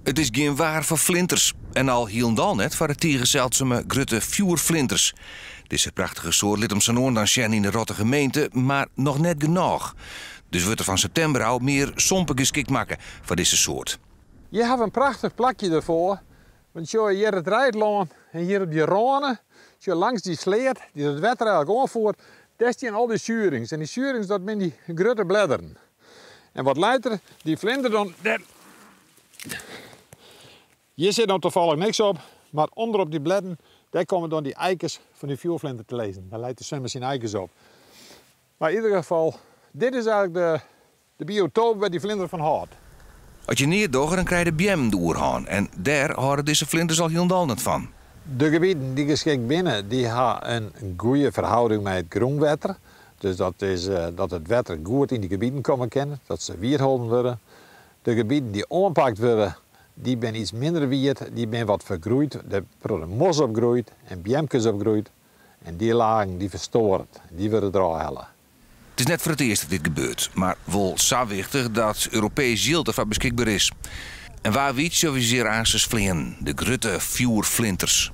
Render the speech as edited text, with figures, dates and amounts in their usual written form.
Het is geen waar voor flinters. En al hielendal net voor het tiergezeldzame grutte vuurflinters. Deze prachtige soort liet hem zijn oor dan Sjen in de rotte gemeente, maar nog net genoeg. Dus wordt er van september al meer sompen geschikt maken voor deze soort. Je hebt een prachtig plakje ervoor. Want je hier het rijtlaan en hier op die ronen, je langs die sleet, die het water eigenlijk aanvoert, daar staan al die surings. En die surings, dat zijn die grote bladeren. En wat later, die vlinder dan... Hier zit dan toevallig niks op, maar onder op die bladeren, daar komen dan die eikens van die vuurvlinder te lezen. Daar leidt de zwemmer zijn eikens op. Maar in ieder geval, dit is eigenlijk de biotoop waar die vlinder van houdt. Als je neerdogger, dan krijg je bjem de oerhaan. En daar houden deze vlinders al hielendal net van. De gebieden die geschikt binnen, die hebben een goede verhouding met het groenwetter. Dus dat is dat het wetter goed in die gebieden komen kennen, dat ze wierholden worden. De gebieden die aanpakt worden, die zijn iets minder wierd, die zijn wat vergroeid. Er worden mos opgroeid en bjemkes opgroeid. En die lagen die verstoren, die worden eruit halen. Het is net voor het eerst dat dit gebeurt, maar wel zo wichtig dat Europees zilt ervan beschikbaar is. En waar weet je zeer aan ze vliegen, de grutte vuurflinters.